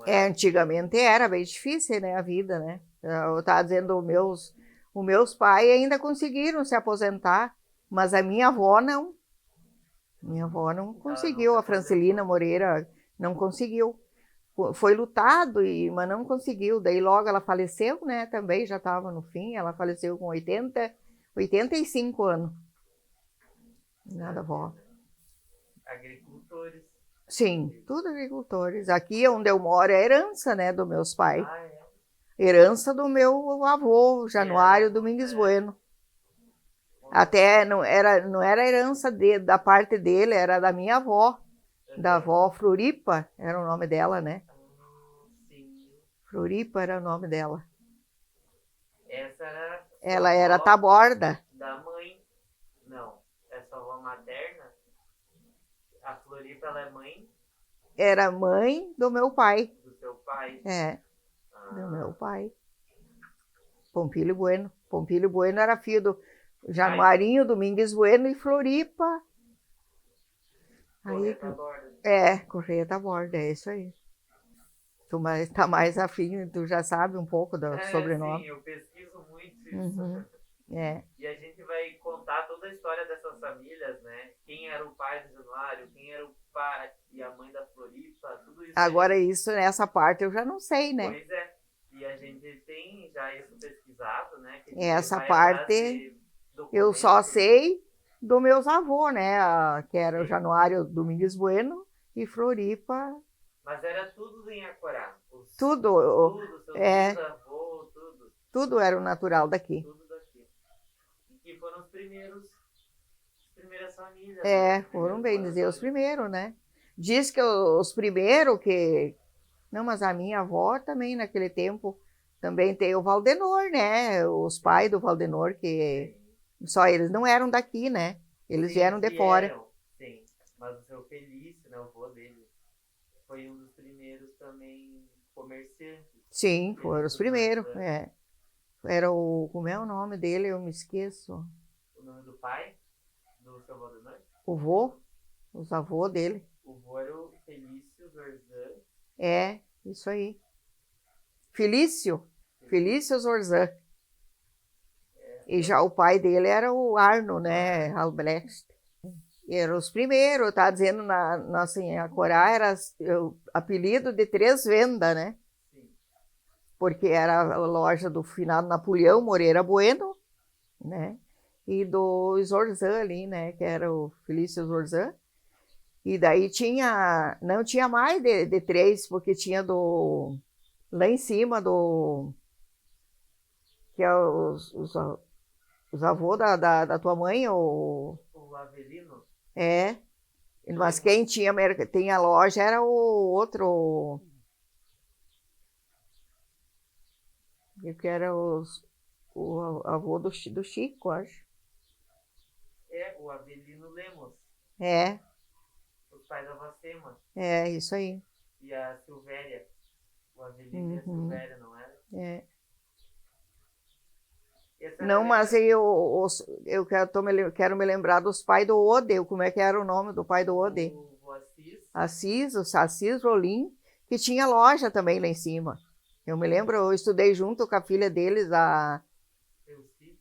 Antigamente era bem difícil, né, a vida, né? Eu estava dizendo, os meus pais ainda conseguiram se aposentar, mas a minha avó não. Minha avó não conseguiu, a Francelina Moreira não conseguiu. Foi lutado, mas não conseguiu. Daí logo ela faleceu, né, também já estava no fim, ela faleceu com 85 anos. Nada avó. Agricultores. Sim, tudo agricultores. Aqui onde eu moro é herança, né, dos meus pais. Ah, é. Herança do meu avô, Januário Domingues Bueno. Até não era herança da parte dele, era da minha avó, da avó Floripa, era o nome dela, né? Sim. Floripa era o nome dela. Essa era Ela era taborda. da mãe. Não, é sua avó materna. A Floripa, ela é mãe Era mãe do meu pai. do seu pai. É, do meu pai. Pompílio Bueno. Pompílio Bueno era filho do Januarinho Domingues Bueno e Floripa. Correia Taborda. Correia Taborda, é isso aí. Tu tá mais afim, tu já sabe um pouco do sobrenome. Sim, eu pesquiso muito isso. É. E a gente vai contar toda a história dessas famílias, né? Quem era o pai do Januário, quem era o pai e a mãe da Floripa, tudo isso. Agora isso, nessa parte eu já não sei, né? Pois é. E a gente tem já isso pesquisado, né? Que Essa parte eu só sei dos meus avôs, né? Que era o Januário Domingues Bueno e Floripa. Mas era tudo em Acorá. Tudo. Seus bisavôs, tudo. Tudo era o natural daqui. Tudo daqui. E que foram as primeiras famílias. Foram bem dizer os primeiros, né? Diz que os primeiros que... Não, mas a minha avó também, naquele tempo, também tem o Valdenor, né? Os pais do Valdenor, que só eles não eram daqui, né? Eles vieram de fora. Sim, mas o seu Felício, né, o avô dele, foi um dos primeiros também comerciantes. Sim, foram os primeiros, Era o... Como é o nome dele? Eu me esqueço. O nome do pai do seu Valdenor? O vô, os avôs dele. O vô era o Felício Zorzan. Isso aí. Felício Zorzan. E já o pai dele era o Arno, né? Albrecht. E eram os primeiros, tá dizendo nossa, em Acorá era o apelido de Três Vendas, né? Sim. Porque era a loja do finado Napoleão Moreira Bueno, né? E do Zorzan ali, né? Que era o Felício Zorzan. E daí não tinha mais de três, porque tinha lá em cima que é os avôs da tua mãe, O Avelino? Mas quem tinha a loja era o outro, que era o avô do Chico, acho. O Avelino Lemos. Os pais da Vacema. Isso aí. E a Silvéria. O Avelino e a Silvéria, não era? Não, mas eu quero me lembrar dos pais do Ode. Como é que era o nome do pai do Ode? O Assis. O Assis Rolim, que tinha loja também lá em cima. Eu me lembro, eu estudei junto com a filha deles, Elci.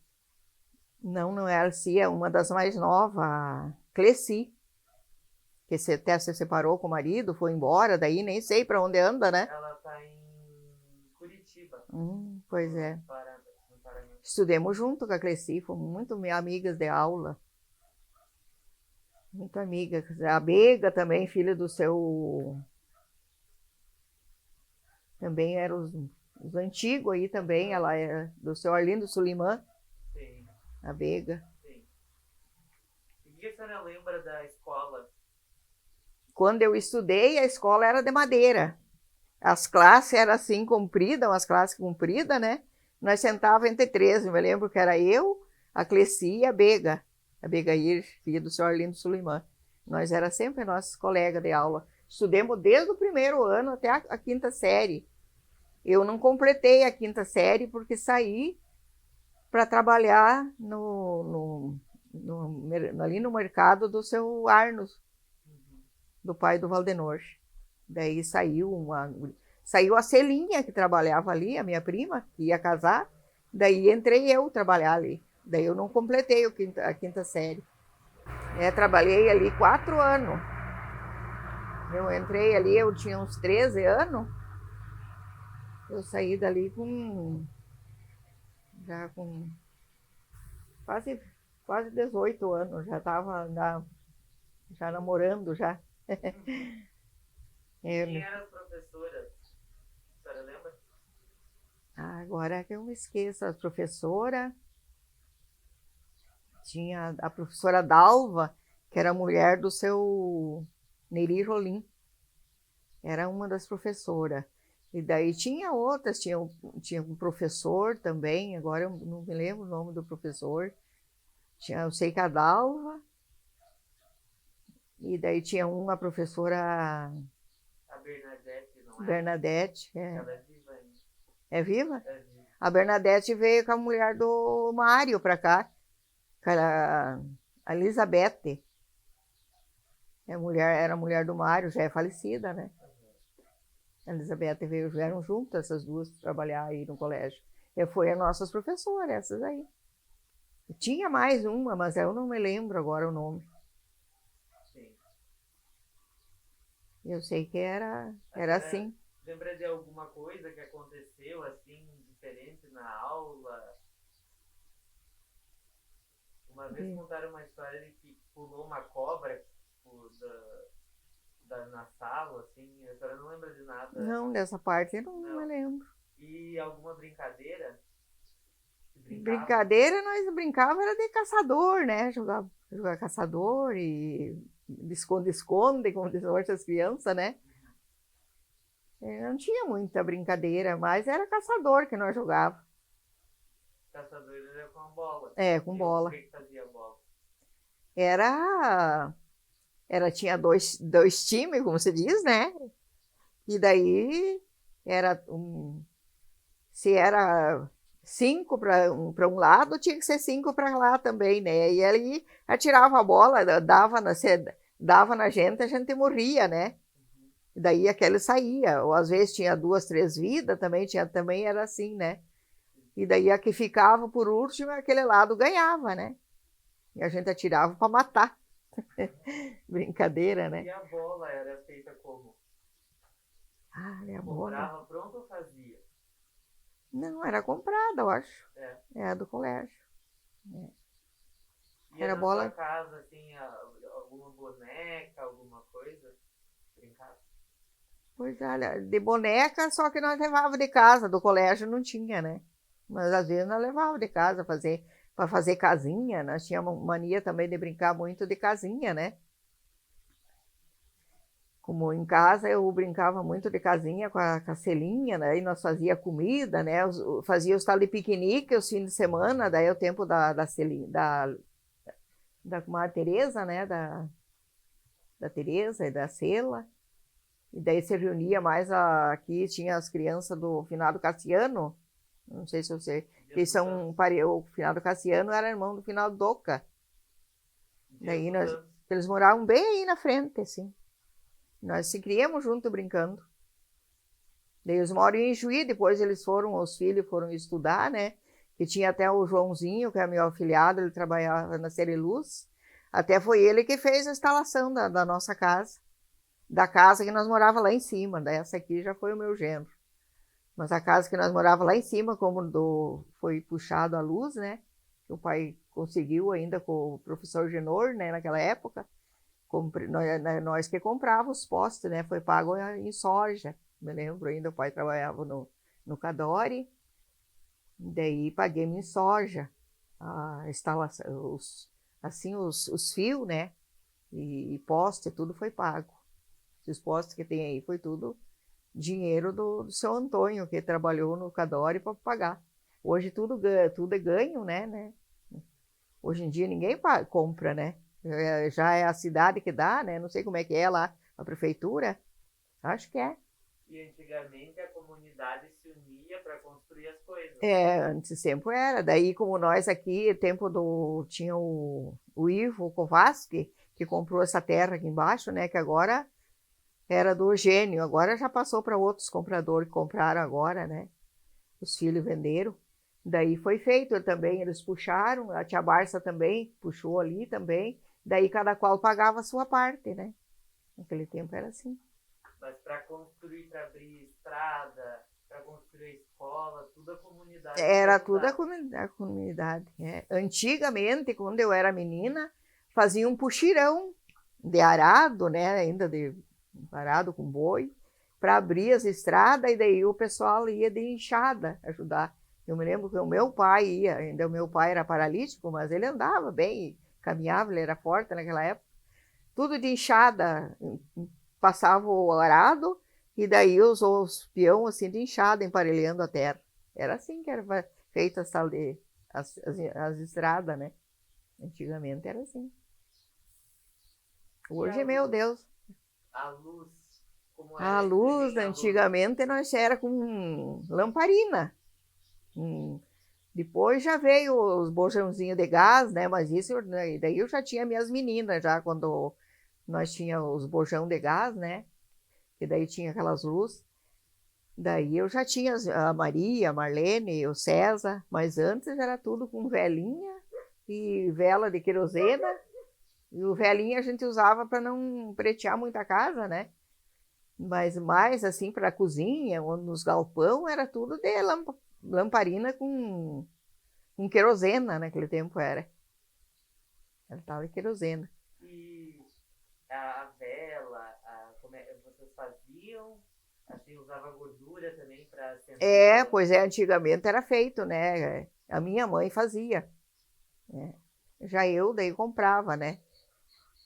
Não é a Elci, é uma das mais novas, a Cleci, que até se separou com o marido, foi embora, daí nem sei para onde anda, né? Ela tá em Curitiba. Pois é. No Paraná. Estudemos junto com a Cleci, fomos muito amigas de aula. Muito amiga. A Bega também, filha do seu... Também eram os antigos aí também, ela é do seu Arlindo Sulimã. Sim. A Bega. Sim. E o que a senhora lembra da escola? Quando eu estudei, a escola era de madeira. As classes eram assim, compridas, umas classes compridas, né? Nós sentávamos entre três, eu me lembro que era eu, a Cleci e a Begair, filha do senhor Arlindo Suleiman. Nós era sempre nossos colegas de aula. Estudemos desde o primeiro ano até a quinta série. Eu não completei a quinta série porque saí para trabalhar ali no mercado do seu Arnos, do pai do Valdenor. Daí saiu a Celinha, que trabalhava ali, a minha prima, que ia casar. Daí entrei eu trabalhar ali. Daí eu não completei a quinta série. Trabalhei ali 4 anos. Eu entrei ali, eu tinha uns 13 anos. Eu saí dali já com quase 18 anos. Já estava já namorando já. Quem eram as professoras? A senhora lembra? Agora que eu me esqueço, a professora... Tinha a professora Dalva, que era mulher do seu Neri Rolim. Era uma das professoras. E daí tinha outras, tinha um professor também, agora eu não me lembro o nome do professor. Eu sei que a Dalva. E daí tinha uma professora... A Bernadette, não é? Bernadette, Ela é viva ainda. É viva? É viva. A Bernadette veio com a mulher do Mário para cá. A Elizabeth, era a mulher do Mário, já é falecida, né? A Elizabeth vieram juntas, essas duas, trabalhar aí no colégio. Foi as nossas professoras, essas aí. Tinha mais uma, mas eu não me lembro agora o nome. Sim. Eu sei que era assim. Lembra de alguma coisa que aconteceu assim, diferente na aula? Uma vez contaram uma história de que pulou uma cobra na sala, assim, a senhora não lembra de nada? Não, dessa parte eu não me lembro. E alguma brincadeira? Brincadeira, nós brincávamos era de caçador, né? Jogar caçador e esconde-esconde, como dizem hoje as crianças, né? Não tinha muita brincadeira, mas era caçador que nós jogávamos. Caçador era com a bola. Com bola. O que fazia a bola? Tinha dois times, como se diz, né? E daí se era 5 para um lado, tinha que ser 5 para lá também, né? E aí atirava a bola, dava na gente, a gente morria, né? E daí aquele saía, ou às vezes tinha 2, 3 vidas, também era assim, né? E daí a que ficava por último, aquele lado ganhava, né? E a gente atirava para matar. Brincadeira, né? E a bola era feita como? A bola. Comprava pronto ou fazia? Não, era comprada, eu acho. Era do colégio. E era na bola. Sua casa, assim, alguma boneca, alguma coisa? Brincava? Pois olha, de boneca, só que nós levávamos de casa, do colégio não tinha, né? Mas às vezes nós levávamos de casa para fazer casinha. Nós tínhamos mania também de brincar muito de casinha, né? Como em casa eu brincava muito de casinha com a Celinha, né? Aí nós fazia comida, né? Fazia os tal de piquenique os fins de semana, daí é o tempo da Celinha, da comadre Teresa, né? Da Teresa e da Cela. E daí se reunia mais aqui, tinha as crianças do finado Cassiano, não sei se você... o finado Cassiano era irmão do finado Doca. Daí eles moravam bem aí na frente, assim. Nós se criamos junto brincando. Daí eles moram em Juí, depois os filhos foram estudar, né? Que tinha até o Joãozinho, que é meu afilhado, ele trabalhava na Sereluz. Até foi ele que fez a instalação da nossa casa. Da casa que nós morava lá em cima. Essa aqui já foi o meu genro. Mas a casa que nós morava lá em cima, foi puxado a luz, né? O pai conseguiu ainda com o professor Genor, né? Naquela época. Nós que comprávamos os postes, né? Foi pago em soja. Me lembro ainda, o pai trabalhava no Cadore. Daí paguei em soja. A instalação, os fios, né? E poste, tudo foi pago. Os postes que tem aí foi tudo dinheiro do seu Antônio, que trabalhou no Cadore para pagar. Hoje tudo é ganho, né? Hoje em dia ninguém compra, né? Já é a cidade que dá, né? Não sei como é que é lá, a prefeitura. Acho que é. E antigamente a comunidade se unia para construir as coisas. Antes sempre era. Daí, como nós aqui, tinha o Ivo Kovaski, que comprou essa terra aqui embaixo, né? Que agora era do Eugênio. Agora já passou para outros compradores que compraram agora, né? Os filhos venderam. Daí foi feito também, eles puxaram, a tia Barça também puxou ali também. Daí cada qual pagava a sua parte, né? Naquele tempo era assim. Mas para construir, para abrir estrada, para construir escola, tudo a comunidade. Era tudo a comunidade. Antigamente, quando eu era menina, fazia um puxirão de arado, né? Ainda de arado com boi, para abrir as estradas, e daí o pessoal ia de enxada ajudar. Eu me lembro que o meu pai ia, ainda o meu pai era paralítico, mas ele andava bem, caminhava, ele era forte naquela época. Tudo de enxada, passava o arado, e daí os peão assim de enxada emparelhando a terra. Era assim que era feita as estradas, né? Antigamente era assim. Hoje, meu Deus. A luz, como A era? luz, antigamente, nós era com lamparina. Depois já veio os bojãozinhos de gás, né? Mas isso, daí eu já tinha minhas meninas, já quando nós tínhamos os bojão de gás, né? E daí tinha aquelas luzes. Daí eu já tinha a Maria, a Marlene, o César, mas antes era tudo com velinha e vela de querosena. E o velinha a gente usava para não pretear muita casa, né? Mas mais assim para a cozinha, nos galpão, era tudo de lamparina com querosena, naquele tempo era. Era tal de querosena. E a vela, vocês faziam? Assim, usava gordura também para acender? Pois é, antigamente era feito, né? A minha mãe fazia. Né? Já eu daí comprava, né?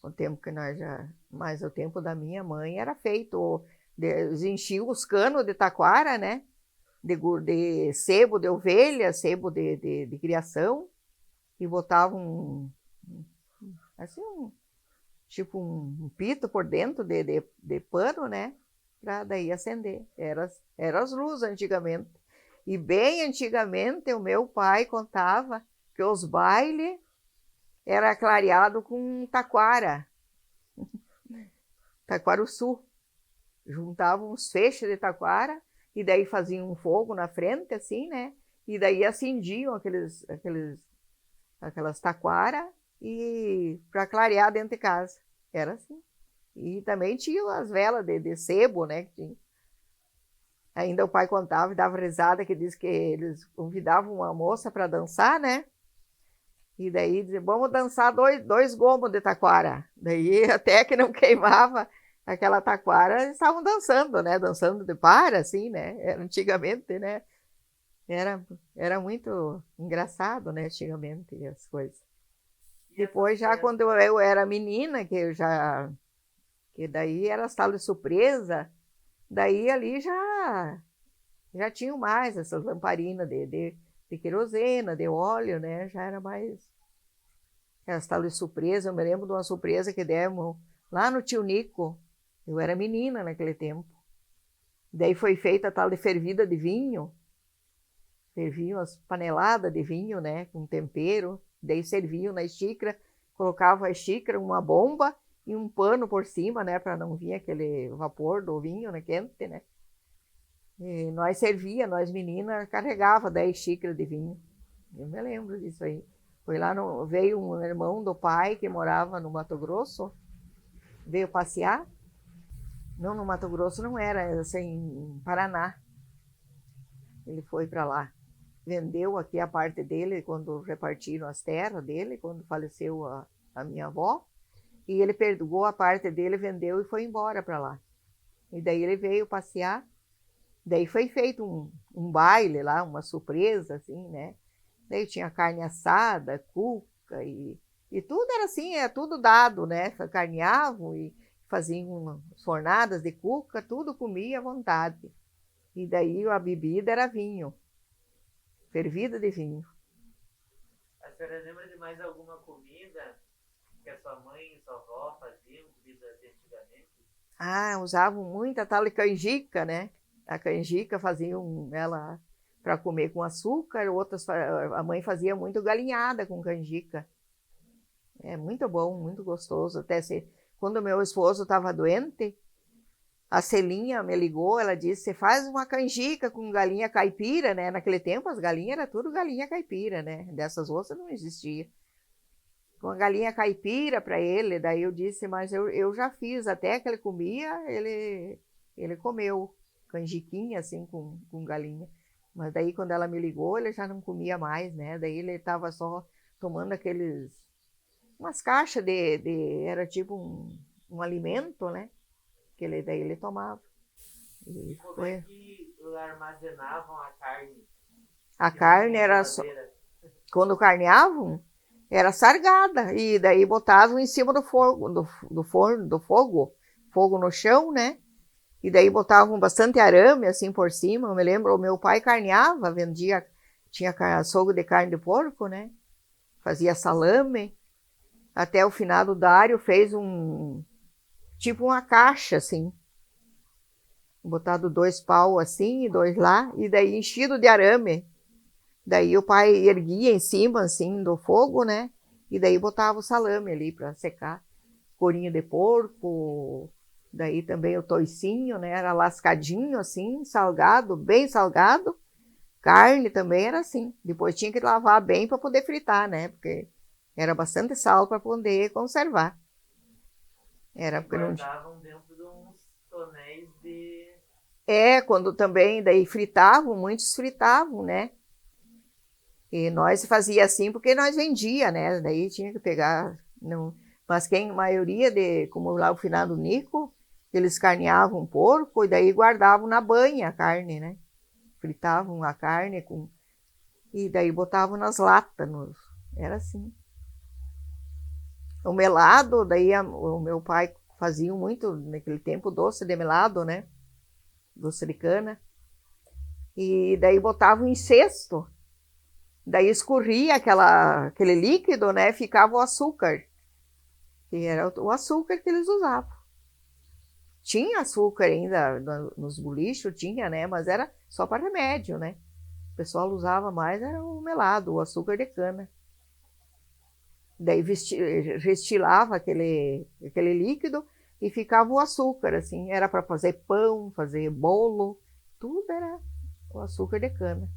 O tempo que nós já... Mas o tempo da minha mãe era feito. Eles enchiam os canos de taquara, né? De sebo de ovelha, sebo de criação, e botavam assim, tipo um pito por dentro de pano, né? Para daí acender. Era as luzes antigamente. E bem antigamente, o meu pai contava que os bailes era clareado com taquara, taquaruçu. Juntavam uns feixes de taquara e daí faziam um fogo na frente, assim, né? E daí acendiam aquelas taquara e para clarear dentro de casa. Era assim. E também tinha as velas de sebo, né? Que tinha. Ainda o pai contava e dava risada, que disse que eles convidavam uma moça para dançar, né? E daí dizia, vamos dançar dois gomos de taquara. Daí até que não queimava aquela taquara, eles estavam dançando, né? Dançando de par, assim, né? Antigamente, né? Era muito engraçado, né? Antigamente as coisas. Depois, já quando eu era menina, que daí era sala de surpresa, daí ali já tinham mais essas lamparinas de querosena, de óleo, né? Já era mais as tal de surpresa. Eu me lembro de uma surpresa que demos lá no Tio Nico. Eu era menina naquele tempo. Daí foi feita a tal de fervida de vinho. Ferviam as paneladas de vinho, né? Com tempero. Daí serviam na xícara. Colocavam a xícara, uma bomba e um pano por cima, né? Para não vir aquele vapor do vinho, né? Quente, né? E nós meninas, carregava 10 xícaras de vinho. Eu me lembro disso aí. Veio um irmão do pai que morava no Mato Grosso, veio passear. Não, no Mato Grosso não era, assim, em Paraná. Ele foi para lá. Vendeu aqui a parte dele quando repartiram as terras dele, quando faleceu a minha avó. E ele pegou a parte dele, vendeu e foi embora para lá. E daí ele veio passear. Daí foi feito um baile lá, uma surpresa, assim, né? Daí tinha carne assada, cuca e tudo era assim, é tudo dado, né? Carneavam e faziam fornadas de cuca, tudo comia à vontade. E daí a bebida era vinho. fervida de vinho. A senhora lembra de mais alguma comida que a sua mãe e sua avó faziam, comida de antigamente? Usavam muito a tal de canjica, né? A canjica faziam ela para comer com açúcar, a mãe fazia muito galinhada com canjica. É muito bom, muito gostoso. Quando meu esposo estava doente, a Celinha me ligou, ela disse, você faz uma canjica com galinha caipira, né? Naquele tempo as galinhas era tudo galinha caipira, né? Dessas outras não existia. Com a galinha caipira para ele, daí eu disse, mas eu já fiz, até que ele comia, ele comeu canjiquinha assim com galinha. Mas daí quando ela me ligou, ele já não comia mais, né? Daí ele estava só tomando umas caixas era tipo um alimento, né? Daí ele tomava. E como é que armazenavam a carne? A carne era só, quando carneavam, era sargada, e daí botavam em cima do fogo, fogo no chão, né? E daí botavam bastante arame assim por cima. Eu me lembro, o meu pai carneava, tinha açougue de carne de porco, né? Fazia salame. Até o finado Dário fez tipo uma caixa, assim, botado 2 pau assim e 2 lá, e daí enchido de arame. Daí o pai erguia em cima, assim, do fogo, né? E daí botava o salame ali para secar. Corinha de porco, daí também o toicinho, né? Era lascadinho, assim, salgado, bem salgado. Carne também era assim. Depois tinha que lavar bem para poder fritar, né? Porque era bastante sal para poder conservar. Era porque não tinha. Guardavam dentro de uns tonéis de... Quando também, daí fritavam, muitos fritavam, né? E nós fazia assim porque nós vendia, né? Daí tinha que pegar. Não... Mas a maioria como lá o finado Nico, eles carneavam porco e daí guardavam na banha a carne, né? Fritavam a carne e daí botavam nas latas. Era assim. O melado, daí o meu pai fazia muito, naquele tempo, doce de melado, né? Doce de cana. E daí botavam em cesto. Daí escorria aquele líquido, né? Ficava o açúcar. E era o açúcar que eles usavam. Tinha açúcar ainda nos bolichos, tinha, né? Mas era só para remédio, né? O pessoal usava mais, era o melado, o açúcar de cana. Daí restilava aquele líquido e ficava o açúcar, assim. Era para fazer pão, fazer bolo, tudo era o açúcar de cana.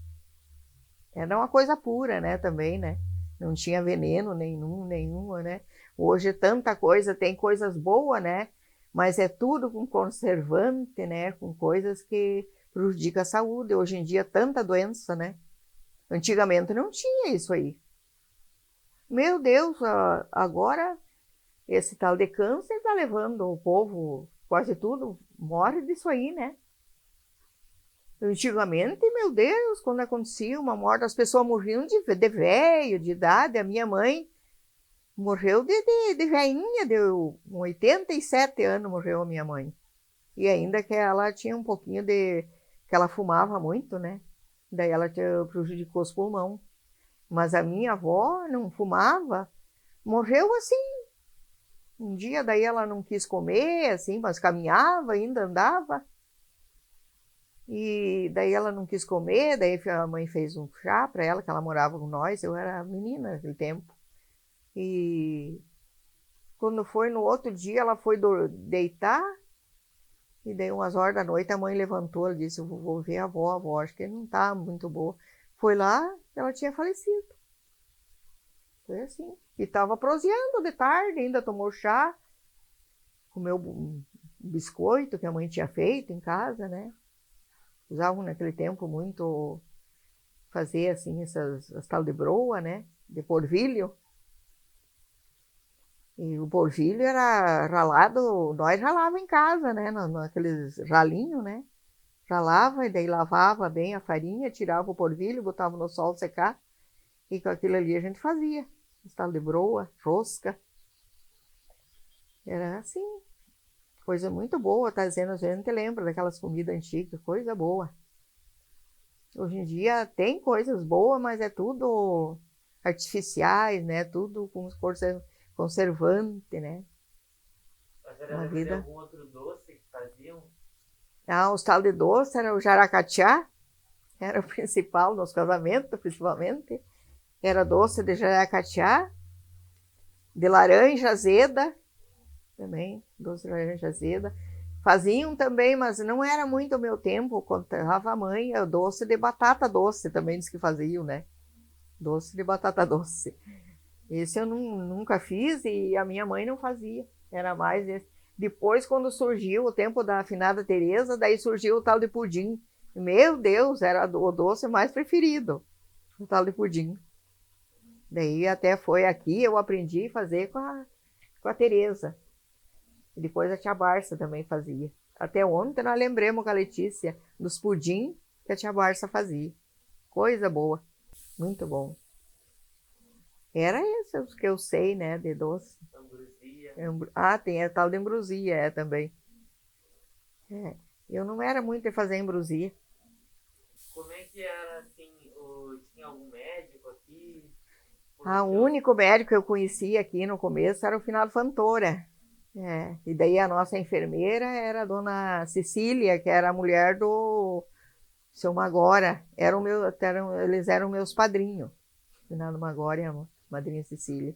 Era uma coisa pura, né, também, né? Não tinha veneno nenhuma, né? Hoje tanta coisa, tem coisas boas, né? Mas é tudo com conservante, né? Com coisas que prejudicam a saúde. Hoje em dia, tanta doença, né? Antigamente não tinha isso aí. Meu Deus, agora esse tal de câncer está levando o povo, quase tudo, morre disso aí, né? Antigamente, meu Deus, quando acontecia uma morte, as pessoas morriam de velho, de idade. A minha mãe morreu de velhinha, deu 87 anos, morreu a minha mãe. E ainda que ela tinha um pouquinho que ela fumava muito, né? Daí ela prejudicou os pulmões. Mas a minha avó não fumava, morreu assim. Um dia daí ela não quis comer, assim, mas caminhava, ainda andava. E daí ela não quis comer, daí a mãe fez um chá para ela, que ela morava com nós, eu era menina naquele tempo. E quando foi no outro dia, ela foi deitar, e daí umas horas da noite a mãe levantou, ela disse, eu vou ver a avó, acho que não está muito boa. Foi lá, ela tinha falecido. Foi assim. E estava proseando de tarde, ainda tomou chá, comeu um biscoito que a mãe tinha feito em casa, né? Usavam naquele tempo muito fazer assim as tal de broa, né? De porvilho. E o porvilho era ralado, nós ralava em casa, né? Naqueles ralinhos, né? Ralava e daí lavava bem a farinha, tirava o porvilho, botava no sol secar. E com aquilo ali a gente fazia. Esse tal de broa, rosca. Era assim. Coisa muito boa, tá dizendo, a gente lembra daquelas comidas antigas, coisa boa. Hoje em dia tem coisas boas, mas é tudo artificiais, né? Tudo com conservante, né? A senhora Uma lembra de vida. algum outro doce que faziam? Ah, os tal de doce era o jaracatiá, era o principal nos casamentos, principalmente. Era doce de jaracatiá, de laranja azeda, também, doce de laranja azeda. Faziam também, mas não era muito o meu tempo, contava a mãe, o doce de batata doce também diz que faziam, né? Doce de batata doce. Esse eu nunca fiz e a minha mãe não fazia. Era mais esse. Depois, quando surgiu o tempo da afinada Teresa, daí surgiu o tal de pudim. Meu Deus, era o doce mais preferido, o tal de pudim. Daí até foi aqui, eu aprendi a fazer com a Teresa. E depois a tia Barça também fazia. Até ontem nós lembramos com a Letícia dos pudim que a tia Barça fazia. Coisa boa, muito bom. Era esse os que eu sei, né, de doce. Ambrosia. Ah, tem a tal de ambrosia, também. É. Eu não era muito de fazer ambrosia. Como é que era, assim, tinha algum médico aqui? Ah, o Porque único médico que eu conhecia aqui no começo era o Finado Fantora. E daí a nossa enfermeira era a dona Cecília, que era a mulher do seu Magora. Eles eram meus padrinhos. Finado Magora e a madrinha Cecília.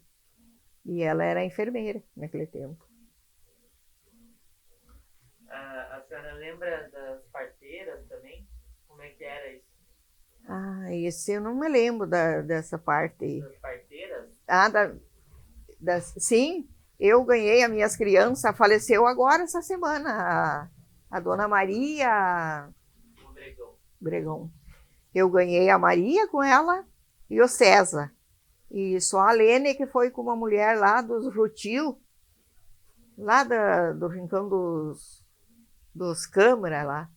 E ela era enfermeira naquele tempo. a senhora lembra das parteiras também? Como é que era isso? Ah, esse eu não me lembro dessa parte aí. Das parteiras? Ah, sim, eu ganhei as minhas crianças, faleceu agora essa semana, a dona Maria Obregão. Bregão. Eu ganhei a Maria com ela e o César. E só a Lene que foi com uma mulher lá dos Rutil, lá do Rincão dos Câmara lá.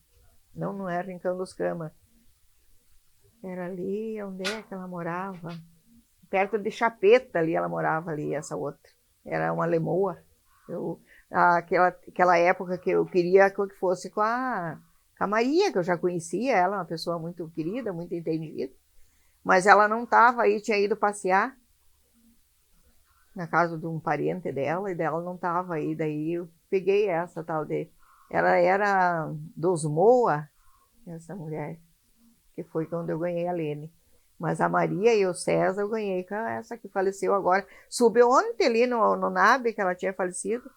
Não, não era Rincão dos Câmara. Era ali, onde é que ela morava? Perto de Chapeta ali, ela morava ali, essa outra. Era uma lemoa. Aquela época que eu queria que fosse com a Maria, que eu já conhecia ela, uma pessoa muito querida, muito entendida. Mas ela não estava aí, tinha ido passear na casa de um parente dela, e dela não estava aí. Daí eu peguei essa tal de... Ela era dos Moa, essa mulher, que foi quando eu ganhei a Lene. Mas a Maria e o César eu ganhei com essa que faleceu agora. Subiu ontem ali no NAB, que ela tinha falecido.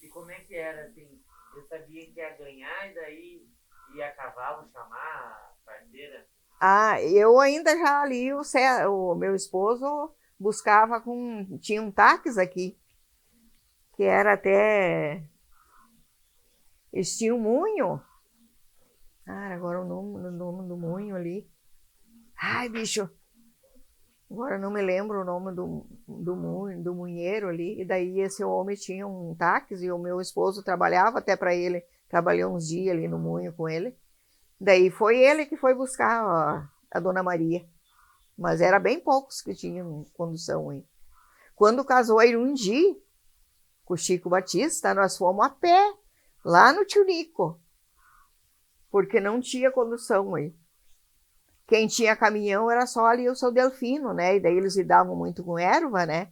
E como é que era, assim? Eu sabia que ia ganhar e daí ia a cavalo chamar a parteira? Ah, eu ainda já ali, o meu esposo buscava tinha um táxi aqui, que era até, eles tinham um munho. Ah, agora o nome do munho ali. Ai, bicho, agora não me lembro o nome do munheiro ali. E daí esse homem tinha um táxi e o meu esposo trabalhava até para ele, trabalhou uns dias ali no munho com ele. Daí foi ele que foi buscar a dona Maria. Mas era bem poucos que tinham condução aí. Quando casou a Irundi com o Chico Batista, nós fomos a pé, lá no Tunico, porque não tinha condução aí. Quem tinha caminhão era só ali o seu Delfino, né? E daí eles lidavam muito com erva, né?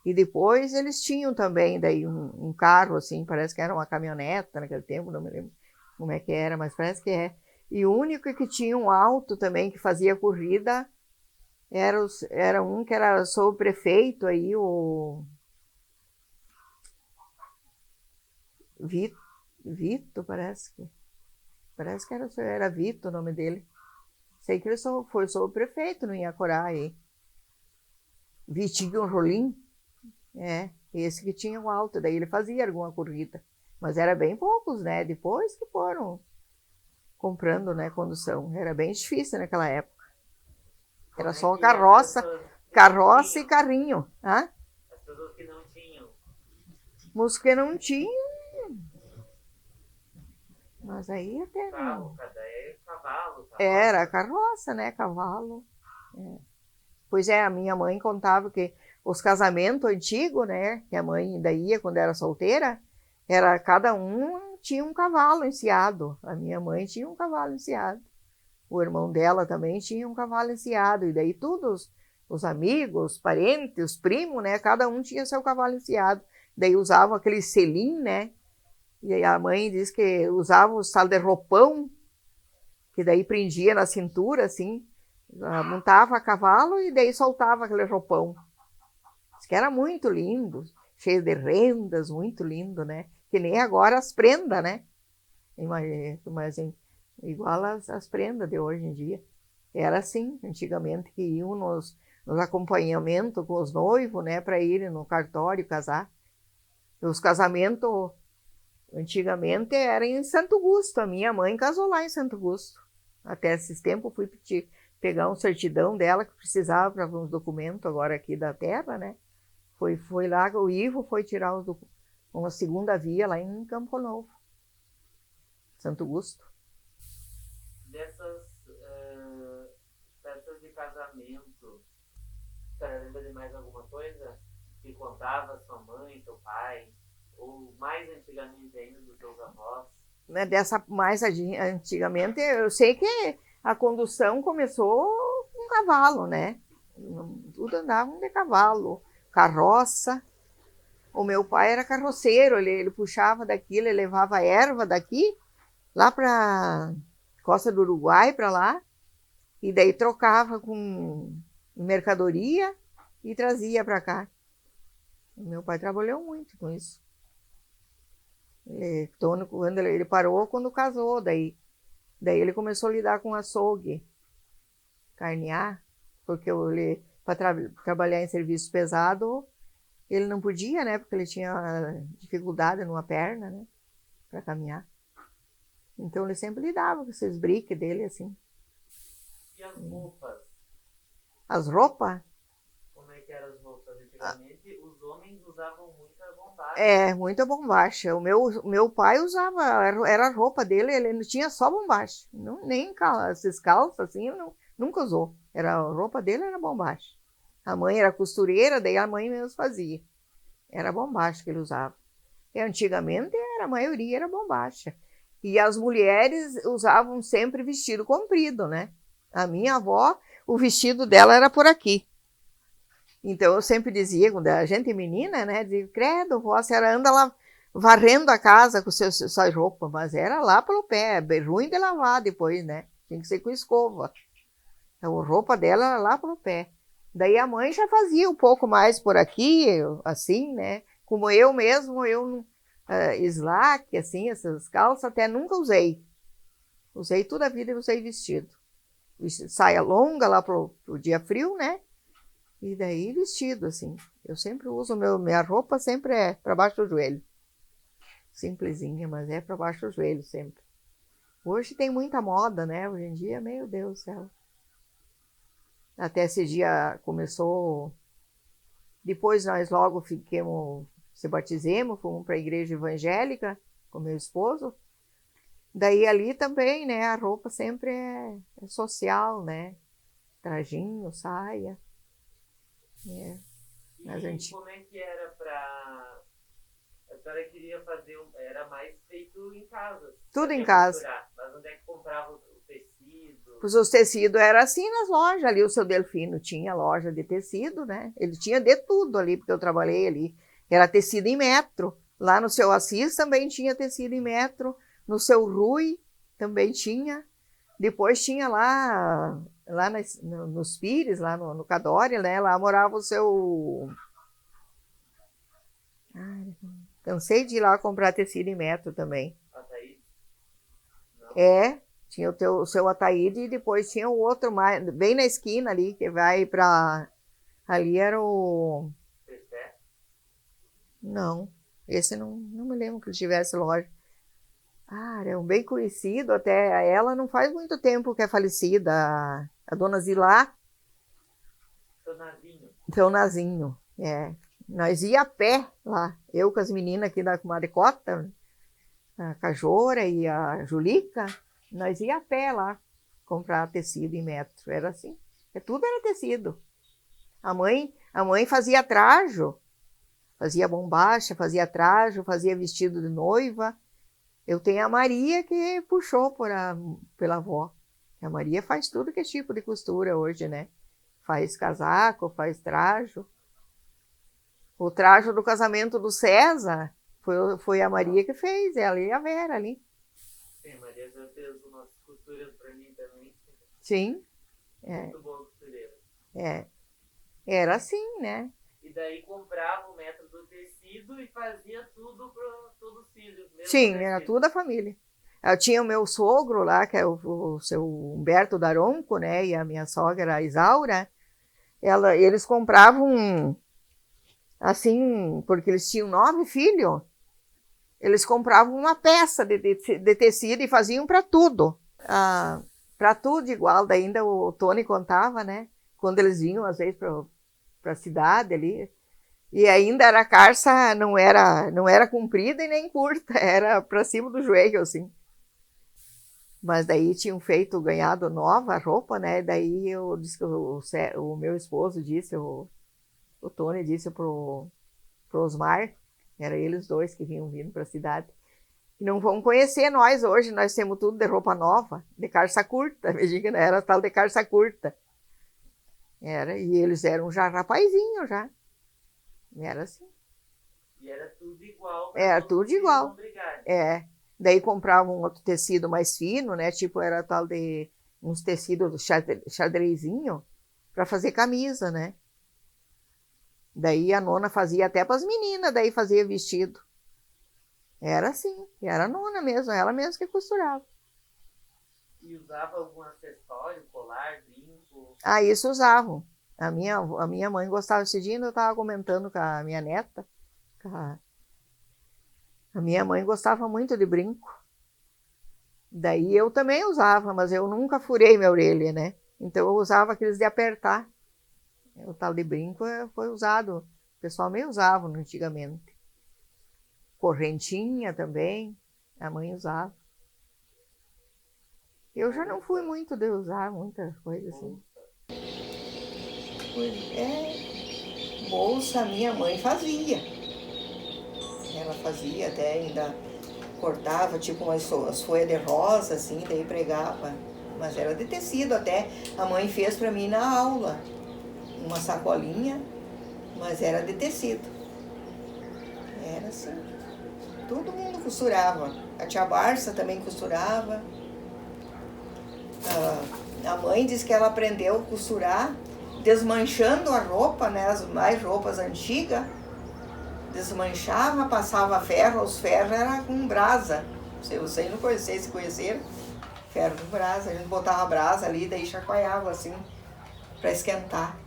E depois eles tinham também daí um carro, assim, parece que era uma caminhoneta naquele tempo, não me lembro como é que era, mas parece que é. E o único que tinha um auto também, que fazia corrida, era um que era subprefeito aí, o Vito, parece que era Vito o nome dele. Sei que ele foi subprefeito no Inhacorá aí. Vitinho Rolim, esse que tinha o alto, daí ele fazia alguma corrida. Mas era bem poucos, né? Depois que foram comprando, né, condução. Era bem difícil naquela época. Era só carroça e carrinho. Hã? As pessoas que não tinham. Os que não tinham. Mas aí até não. Cavalo. Era carroça, né? Cavalo. Pois a minha mãe contava que os casamentos antigos, né? Que a mãe ainda ia quando era solteira, cada um tinha um cavalo enciado. A minha mãe tinha um cavalo enciado. o irmão dela também tinha um cavalo enciado, e daí todos os amigos, os parentes, os primos, né, cada um tinha seu cavalo enciado. Daí usavam aquele selim, né, e aí a mãe diz que usava o tal de roupão, que daí prendia na cintura, assim, montava a cavalo e daí soltava aquele roupão. Diz que era muito lindo, cheio de rendas, muito lindo, né, que nem agora as prendas, né, mas igual as prendas de hoje em dia. Era assim, antigamente, que iam nos acompanhamentos com os noivos, né, para irem no cartório casar. Os casamentos, antigamente, eram em Santo Augusto. A minha mãe casou lá em Santo Augusto. Até esses tempos fui pegar uma certidão dela, que precisava para uns documentos agora aqui da terra, né. Foi lá, o Ivo foi tirar uma segunda via lá em Campo Novo, Santo Augusto. Dessas festas de casamento, você lembra de mais alguma coisa que contava sua mãe, seu pai, ou mais antigamente ainda dos seus avós? Dessa mais antigamente, eu sei que a condução começou com cavalo, né? Tudo andava de cavalo, carroça. O meu pai era carroceiro, ele puxava daquilo, ele levava erva daqui, lá para Costa do Uruguai, para lá, e daí trocava com mercadoria e trazia para cá. O meu pai trabalhou muito com isso. Quando ele parou, quando casou, daí ele começou a lidar com açougue, carnear, porque para trabalhar em serviço pesado, ele não podia, né, porque ele tinha dificuldade numa perna, né, para caminhar. Então ele sempre lidava com esses briques dele, assim. E as roupas? As roupas? Como é que eram as roupas? Antigamente os homens usavam muita bombacha. Muita bombacha. O meu pai usava, era a roupa dele, ele não tinha só bombacha. Não, nem esses calças, assim, nunca usou. A roupa dele era bombacha. A mãe era costureira, daí a mãe mesmo fazia. Era bombacha que ele usava. E antigamente a maioria era bombacha. E as mulheres usavam sempre vestido comprido, né? A minha avó, o vestido dela era por aqui. Então eu sempre dizia, quando a gente é menina, né? Dizia, credo, vó, a senhora anda lá varrendo a casa com suas roupas, mas era lá pelo pé, ruim de lavar depois, né? Tinha que ser com escova. Então, a roupa dela era lá pelo pé. Daí a mãe já fazia um pouco mais por aqui, assim, né? Como eu mesmo, slack, assim, essas calças, até nunca usei. Usei toda a vida e usei vestido. Saia longa lá pro dia frio, né? E daí vestido, assim. Eu sempre uso, minha roupa sempre é para baixo do joelho. Simplesinha, mas é para baixo do joelho sempre. Hoje tem muita moda, né? Hoje em dia, meu Deus do céu. Até esse dia começou. Depois nós logo se batizemos, fomos para a igreja evangélica com meu esposo. Daí ali também, né? A roupa sempre é social, né? Trajinho, saia. E como é que era para... A senhora queria fazer, era mais feito em casa. Tudo em casa. Costurar. Mas onde é que comprava o tecido? Pois os tecidos eram assim nas lojas, ali o seu Delfino tinha loja de tecido, né? Ele tinha de tudo ali, porque eu trabalhei ali. Era tecido em metro. Lá no seu Assis também tinha tecido em metro. No seu Rui também tinha. Depois tinha lá nos Pires, lá no Cadore, né? Lá morava o seu... cansei de ir lá comprar tecido em metro também. Ataíde? Tinha o seu Ataíde e depois tinha o outro, bem na esquina ali, que vai para... Ali era o... Pesté? Não, esse não me lembro que ele tivesse loja. É um bem conhecido, até ela não faz muito tempo que é falecida, a dona Zilá. Seu Nazinho, Nós ia a pé lá, eu com as meninas aqui da comadre Cota, a Cajora e a Julica, nós ia a pé lá comprar tecido em metro, era assim, tudo era tecido. A mãe fazia trajo, fazia bombacha, fazia trajo, fazia vestido de noiva. Eu tenho a Maria que puxou pela avó. A Maria faz tudo que é tipo de costura hoje, né? Faz casaco, faz trajo. O trajo do casamento do César foi a Maria que fez, ela e a Vera ali. Sim, a Maria já fez umas costuras para mim também. Sim, Muito boa costureira. era assim, né? E daí comprava o metro do tecido e fazia tudo para todos os filhos. Mesmo Sim, era tudo a família. Eu tinha o meu sogro lá, que é o seu Humberto Daronco, né? E a minha sogra, a Isaura. Eles compravam, assim, porque eles tinham 9 filhos, eles compravam uma peça de tecido e faziam para tudo. Para tudo igual. Daí ainda o Tony contava, né? Quando eles vinham, às vezes, para a cidade ali. E ainda era a calça, não era comprida e nem curta, era para cima do joelho, assim. Mas daí tinham ganhado nova roupa, né? Daí eu disse que o meu esposo disse, o Tony disse pro Osmar, era eles dois que vinham vindo para a cidade, que não vão conhecer nós hoje, nós temos tudo de roupa nova, de calça curta, me diga, né? Era tal de calça curta. E eles eram já rapazinhos, já. Era assim. E era tudo igual. Era tudo igual. Daí compravam outro tecido mais fino, né? Tipo, era tal de uns tecidos xadrezinho para fazer camisa, né? Daí a nona fazia até para as meninas, daí fazia vestido. Era assim, era a nona mesmo, ela mesma que costurava. E usava algum acessório, colar, brinco? Isso usavam. A minha mãe gostava desse dia, eu estava comentando com a minha neta. A minha mãe gostava muito de brinco. Daí eu também usava, mas eu nunca furei minha orelha, né? Então eu usava aqueles de apertar. O tal de brinco foi usado, o pessoal meio usava antigamente. Correntinha também, a mãe usava. Eu já não fui muito de usar muitas coisas assim. Bolsa a minha mãe fazia. Ela fazia até ainda, cortava tipo umas folhas de rosa, assim, daí pregava. Mas era de tecido até. A mãe fez para mim na aula. Uma sacolinha, mas era de tecido. Era assim. Todo mundo costurava. A tia Barça também costurava. A mãe diz que ela aprendeu a costurar desmanchando a roupa, né? As mais roupas antigas. Desmanchava, passava ferro. Os ferros eram com brasa. Vocês não conheceram? Ferro com brasa. A gente botava a brasa ali, daí chacoalhava assim, para esquentar.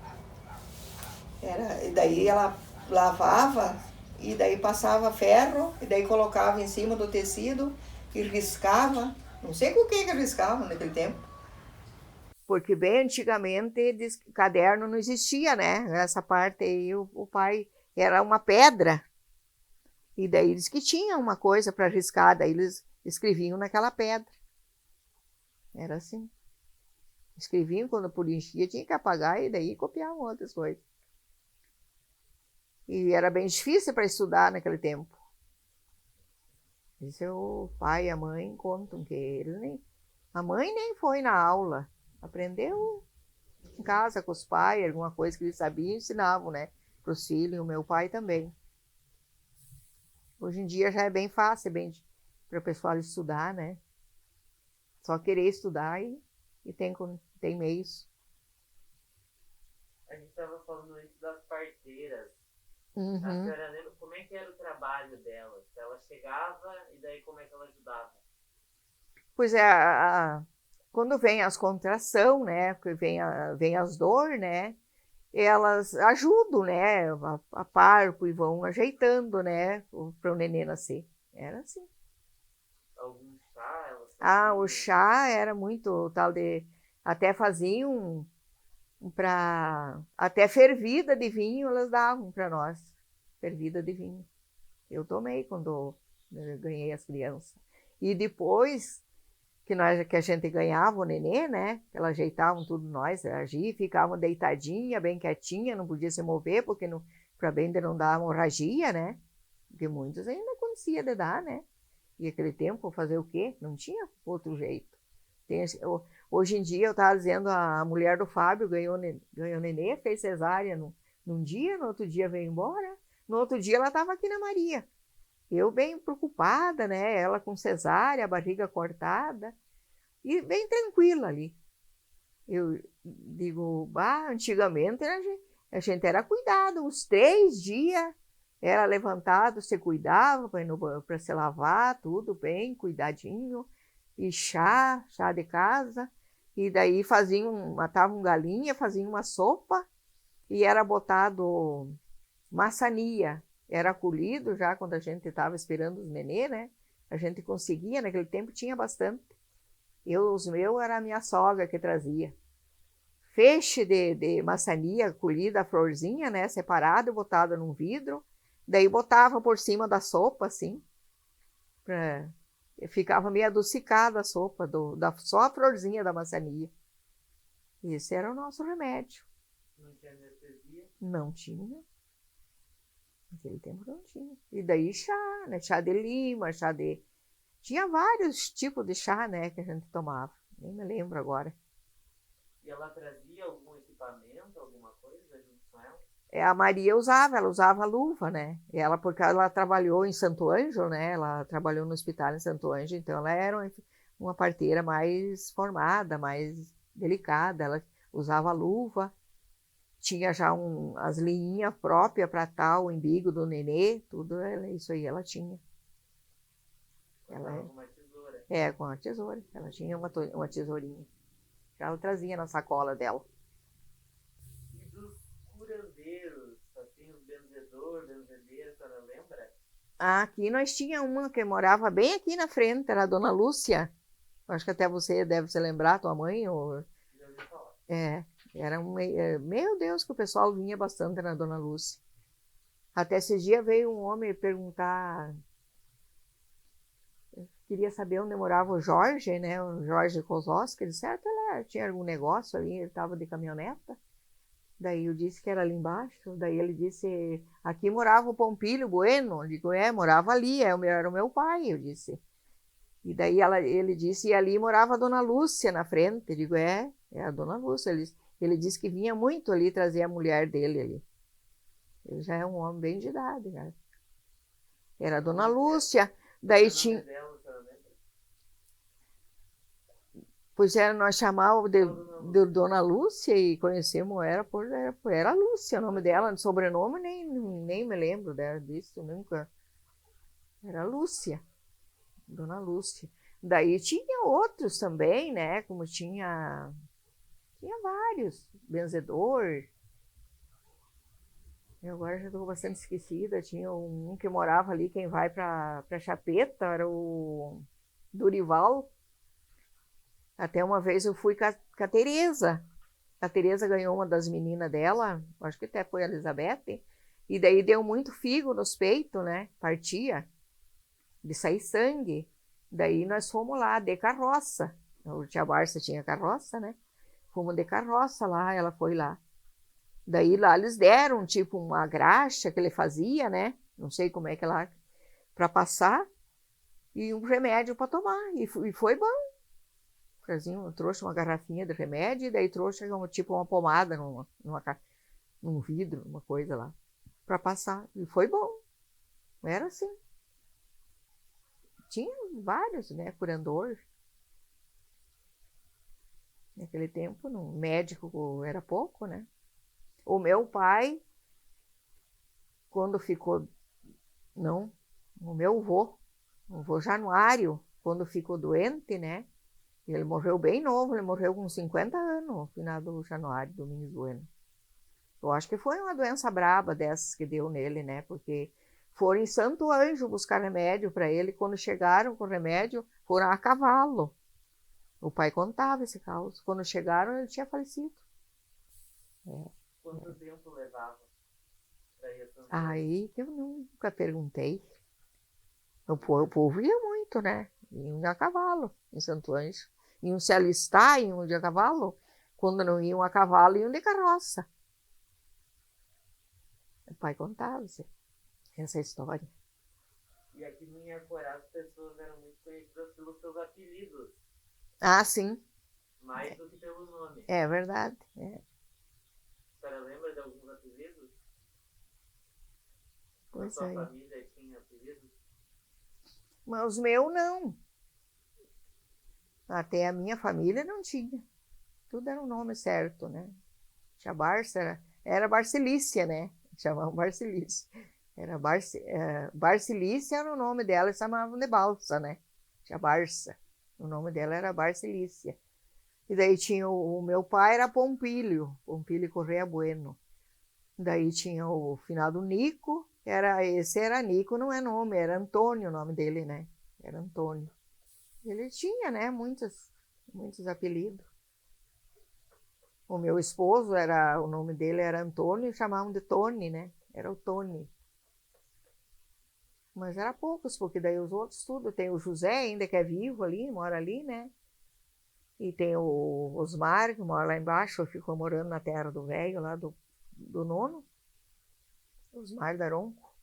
E daí ela lavava, e daí passava ferro, e daí colocava em cima do tecido e riscava. Não sei com o que riscava naquele tempo. Porque bem antigamente caderno não existia, né? Essa parte aí o pai era uma pedra. E daí eles que tinham uma coisa para riscar, daí eles escreviam naquela pedra. Era assim. Escreviam quando por enchia, tinha que apagar e daí copiavam outras coisas. E era bem difícil para estudar naquele tempo. Isso o pai e a mãe contam que a mãe nem foi na aula. Aprendeu em casa com os pais, alguma coisa que eles sabiam, ensinavam, né? Para os filhos, e o meu pai também. Hoje em dia já é bem fácil, para o pessoal estudar, né? Só querer estudar e tem meios. A gente estava falando antes das parteiras. Uhum. A senhora lembra como é que era o trabalho delas? Ela chegava e daí como é que ela ajudava? Pois é, quando vem as contrações, né? Porque vem as dores, né? Elas ajudam, né? A parco e vão ajeitando, né? Para o neném nascer. Era assim. Algum chá? O chá era muito tal de... Até faziam até fervida de vinho elas davam para nós. Fervida de vinho. Eu tomei quando eu ganhei as crianças. E depois que a gente ganhava o nenê, né? Elas ajeitavam tudo nós, agia, ficavam deitadinha, bem quietinha, não podia se mover, porque para bem de não dar hemorragia, né? Porque muitos ainda acontecia de dar, né? E aquele tempo, fazer o quê? Não tinha outro jeito. Hoje em dia, eu estava dizendo, a mulher do Fábio ganhou nenê, fez cesárea num dia, no outro dia veio embora, no outro dia ela estava aqui na Maria. Eu bem preocupada, né? Ela com cesárea, a barriga cortada, e bem tranquila ali. Eu digo, bah, antigamente a gente era cuidado, uns 3 dias era levantado, você cuidava para se lavar, tudo bem, cuidadinho, e chá de casa, e daí matavam galinha, faziam uma sopa, e era botado maçania, era colhido já quando a gente estava esperando os nenê, né? A gente conseguia, naquele tempo tinha bastante. Os meus era a minha sogra que trazia. Feixe de maçania colhida, a florzinha, né? Separada, botada num vidro. Daí botava por cima da sopa, assim. Ficava meio adocicada a sopa, só a florzinha da maçania. Esse era o nosso remédio. Não tinha anestesia? Não tinha. Naquele tempo não tinha. E daí chá, né? Chá de lima, Tinha vários tipos de chá, né, que a gente tomava. Nem me lembro agora. E ela trazia algum equipamento, alguma coisa junto com ela? A Maria ela usava luva, né? Porque ela trabalhou em Santo Ângelo, né? Ela trabalhou no hospital em Santo Ângelo, então ela era uma parteira mais formada, mais delicada. Ela usava luva, tinha já as linhas próprias para tal, o embigo do nenê, tudo isso aí ela tinha. Ela com uma tesoura. Com a tesoura. Ela tinha uma tesourinha. Ela trazia na sacola dela. E dos curandeiros, assim, os benzedeiros, a senhora lembra? Aqui nós tinha uma que morava bem aqui na frente, era a Dona Lúcia. Acho que até você deve se lembrar, tua mãe. Já ouvi falar. Era meu Deus, que o pessoal vinha bastante na Dona Lúcia. Até esses dias veio um homem perguntar, queria saber onde morava o Jorge, né? O Jorge Kozlowski. Ele disse, certo, ele tinha algum negócio ali, ele estava de caminhoneta. Daí eu disse que era ali embaixo. Daí ele disse, aqui morava o Pompílio Bueno. Eu digo, morava ali, era o meu pai, eu disse. E daí ele disse, e ali morava a Dona Lúcia na frente. Eu digo, é a Dona Lúcia. Ele disse que vinha muito ali trazer a mulher dele ali. Ele já é um homem bem de idade, né? Era a Dona Lúcia. Daí tinha... Pois nós chamávamos de Dona Lúcia e conhecemos era Lúcia o nome dela, sobrenome nem me lembro disso, nunca. Era Lúcia, Dona Lúcia. Daí tinha outros também, né? Como tinha vários, benzedor. Eu agora já estou bastante esquecida. Tinha um que morava ali, quem vai para Chapeta, era o Durival. Até uma vez eu fui com a Tereza. A Tereza ganhou uma das meninas dela, acho que até foi a Elizabeth, e daí deu muito figo nos peitos, né? Partia, de sair sangue. Daí nós fomos lá, de carroça. O tia Barça tinha carroça, né? Fomos de carroça lá, ela foi lá. Daí lá eles deram, tipo, uma graxa que ele fazia, né? Não sei como é que ela... para passar, e um remédio para tomar. E foi bom. Trouxe uma garrafinha de remédio e daí trouxe tipo uma pomada num vidro, uma coisa lá, para passar. E foi bom. Era assim. Tinha vários, né, curandor. Naquele tempo, médico era pouco, né? O meu pai, quando ficou... Não, o meu o vô Januário, quando ficou doente, né? Ele morreu bem novo, ele morreu com 50 anos, no final do Januário, Domingos Bueno. Eu acho que foi uma doença braba dessas que deu nele, né? Porque foram em Santo Ângelo buscar remédio para ele. Quando chegaram com o remédio, foram a cavalo. O pai contava esse caos. Quando chegaram, ele tinha falecido. Quanto tempo levava para ir a Santo Ângelo? Aí que eu nunca perguntei. O povo ia muito, né? Iam a cavalo em Santo Ângelo. Iam se alistar, iam de cavalo. Quando não iam a cavalo, iam de carroça. O pai contava essa história. E aqui no Inhacorá as pessoas eram muito conhecidas pelos seus apelidos. Ah, sim. Mais do que pelo nome. É verdade. É. A senhora lembra de alguns apelidos? Na Pois sua é. família tinha apelidos? Mas os meus não. Até a minha família não tinha. Tudo era um nome certo, né? Tia Barça era Barcelícia, né? Chamavam Barcelícia. Era Barcelícia era o nome dela, eles chamavam de Balsa, né? Tia Barça. O nome dela era Barcelícia. E daí tinha o meu pai era Pompílio Correia Bueno. Daí tinha o finado Nico, esse era Nico, não é nome, era Antônio o nome dele, né? Era Antônio. Ele tinha, né, muitos apelidos. O meu esposo, o nome dele era Antônio, chamavam de Tony, né? Era o Tony. Mas era poucos, porque daí os outros tudo. Tem o José ainda, que é vivo ali, mora ali, né? E tem o Osmar, que mora lá embaixo, ficou morando na terra do velho, lá do nono. Osmar Daronco.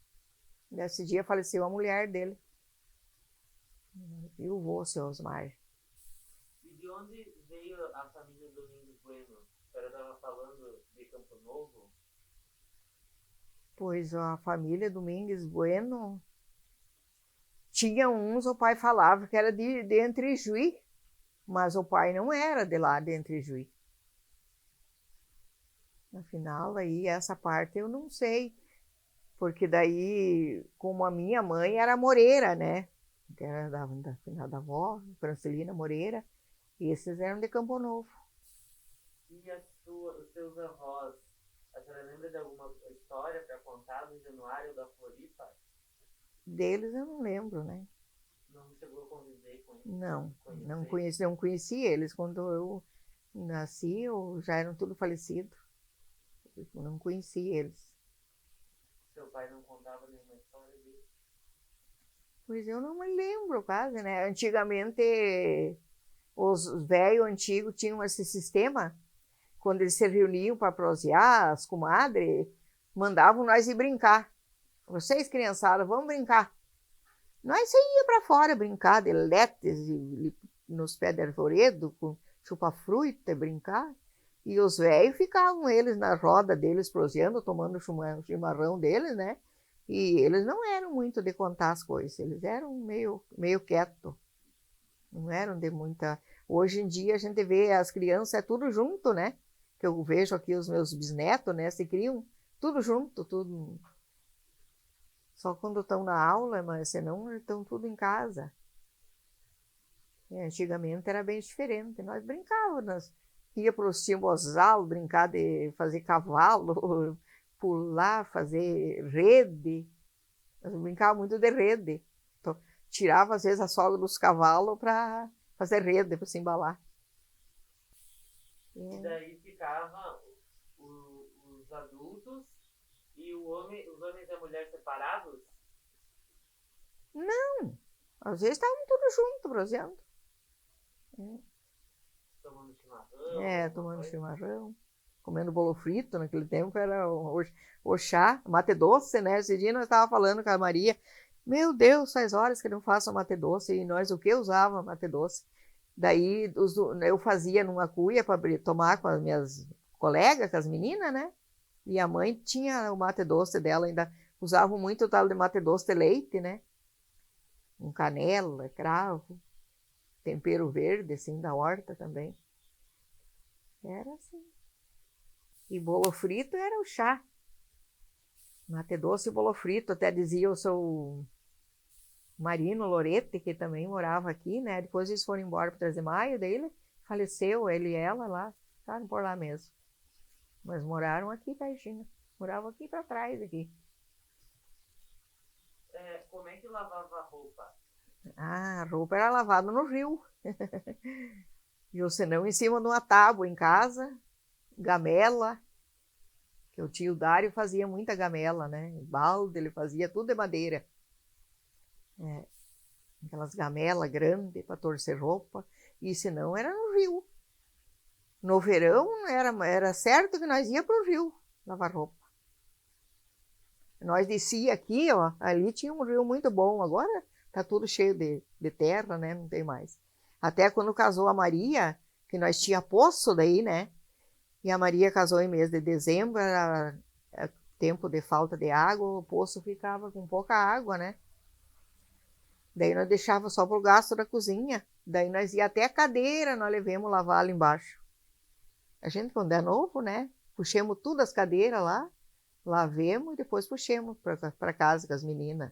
Nesse dia faleceu a mulher dele. E o vô, seu Osmar. E de onde veio a família Domingos Bueno? A senhora estava falando de Campo Novo? Pois a família Domingues Bueno tinha uns, o pai falava que era de Entrejuí, mas o pai não era de lá de Entrejuí. Afinal, aí essa parte eu não sei, porque daí, como a minha mãe era Moreira, né? Que era da avó, Francelina Moreira, e esses eram de Campo Novo. E os seus avós, a senhora lembra de alguma história para contar do Januário da Floripa? Deles eu não lembro, né? Não chegou a conviver com eles? Não conheci eles. Quando eu nasci, já eram tudo falecidos. Eu não conheci eles. Seu pai não contava nenhuma história dele? Pois eu não me lembro quase, né? Antigamente, os velhos antigos tinham esse sistema, quando eles se reuniam para prosear, as comadres, mandavam nós ir brincar. Vocês, criançada, vamos brincar. Nós ia para fora brincar de letes nos pés de arvoredo, com chupa-fruta, brincar. E os velhos ficavam eles na roda deles, proseando, tomando o chimarrão deles, né? E eles não eram muito de contar as coisas, eles eram meio quietos. Não eram de muita... Hoje em dia a gente vê as crianças, é tudo junto, né? Que eu vejo aqui os meus bisnetos, né? Se criam tudo junto, tudo... Só quando estão na aula, mas senão estão tudo em casa. Antigamente era bem diferente. Nós brincávamos, ia para os timbozal, brincar de fazer cavalo, pular, fazer rede. Nós brincávamos muito de rede. Então, tirava, às vezes, a sola dos cavalos para fazer rede, para se embalar. E daí ficava os adultos e os homens e a mulher separados? Não. Às vezes estavam todos juntos, proseando. Tomando chimarrão? Tomando chimarrão. Comendo bolo frito, naquele tempo era o chá, mate doce, né? Esse dia nós estávamos falando com a Maria, meu Deus, faz horas que não faço mate doce, e nós o que usava mate doce? Daí eu fazia numa cuia para tomar com as minhas colegas, com as meninas, né? E a mãe tinha o mate doce dela, ainda usavam muito o tal de mate doce de leite, né? Com canela, cravo, tempero verde, assim, da horta também. Era assim. E bolo frito era o chá. Mate doce e bolo frito, até dizia o seu Marino Lorete, que também morava aqui, né? Depois eles foram embora para Trás de Maio, daí ele faleceu, ele e ela lá, ficaram por lá mesmo. Mas moraram aqui pertinho, moravam aqui para trás, aqui. Como é que lavava a roupa? A roupa era lavada no rio. E ou senão em cima de uma tábua em casa, gamela, que o tio Dário fazia muita gamela, né? Balde, ele fazia tudo de madeira. Aquelas gamelas grandes para torcer roupa, e senão era no rio. No verão era certo que nós ia para o rio lavar roupa. Nós descia aqui, ó, ali tinha um rio muito bom, agora tá tudo cheio de terra, né? Não tem mais. Até quando casou a Maria, que nós tinha poço daí, né? E a Maria casou em mês de dezembro, era tempo de falta de água, o poço ficava com pouca água, né? Daí nós deixava só pro gasto da cozinha. Daí nós ia até a cadeira, nós levamos lavar lá embaixo. A gente, quando é novo, né? Puxemos tudo as cadeiras lá, lavemos e depois puxemos para casa com as meninas.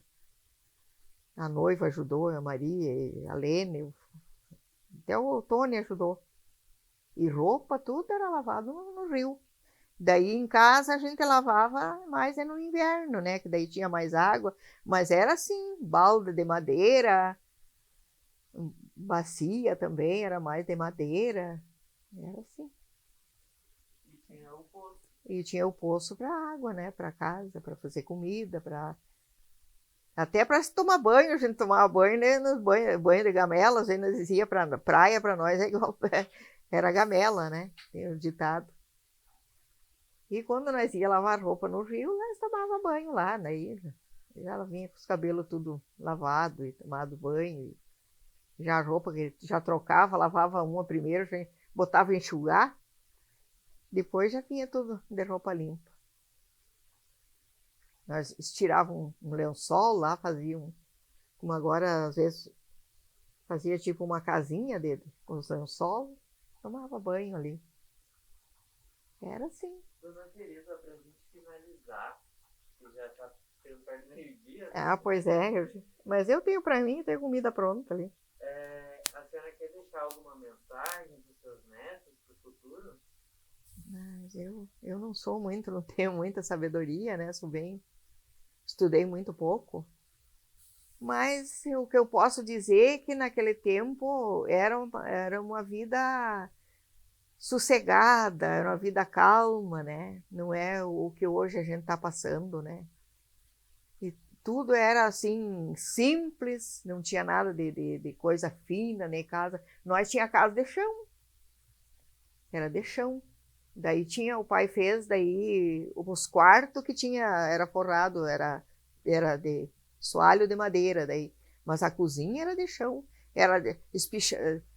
A noiva ajudou, a Maria, a Lene, até o Tony ajudou. E roupa, tudo era lavado no rio. Daí em casa a gente lavava mais no inverno, né? Que daí tinha mais água. Mas era assim, balde de madeira, bacia também era mais de madeira. Era assim. E tinha o poço. E tinha o poço para água, né? Para casa, para fazer comida, para até para se tomar banho, a gente tomava banho, né? Nos banho de gamela, a gente dizia para praia para nós é igual era gamela, né? Tem o ditado. E quando nós ia lavar roupa no rio, nós tomava banho lá na ilha. E ela vinha com os cabelos tudo lavado e tomado banho. E já a roupa que já trocava, lavava uma primeiro, já botava enxugar. Depois já vinha tudo de roupa limpa. Nós estirávamos um lençol lá, fazíamos, como agora às vezes fazia tipo uma casinha com os lençol, tomava banho ali. Era assim. Dona Tereza, para a gente finalizar, que já está perto do meio-dia. Ah, pois é. Mas eu tenho para mim, tenho comida pronta ali. A senhora quer deixar alguma mensagem para os seus netos para o futuro? Mas eu não sou muito, não tenho muita sabedoria, né? Estudei muito pouco. Mas o que eu posso dizer é que naquele tempo era uma vida sossegada, era uma vida calma, né? Não é o que hoje a gente está passando, né? E tudo era assim, simples, não tinha nada de coisa fina, nem casa. Nós tinha casa de chão, era de chão. Daí o pai fez daí os quartos que era forrado, era de soalho de madeira daí, mas a cozinha era de chão, era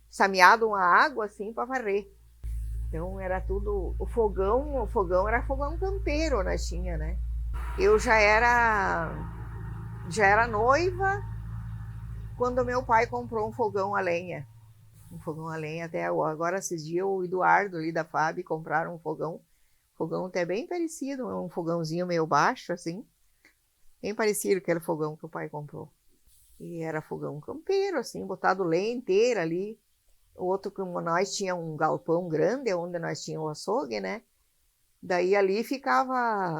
sameado uma água assim para varrer. Então era tudo, o fogão era fogão campeiro, nós tinha, né? Eu já era noiva quando meu pai comprou um fogão a lenha. Um fogão a lenha até agora, esses dias o Eduardo ali da FAB compraram um fogão até bem parecido, um fogãozinho meio baixo assim, bem parecido com aquele fogão que o pai comprou. E era fogão campeiro assim, botado lenha inteira ali. O outro, como nós tinha um galpão grande, onde nós tínhamos o açougue, né? Daí ali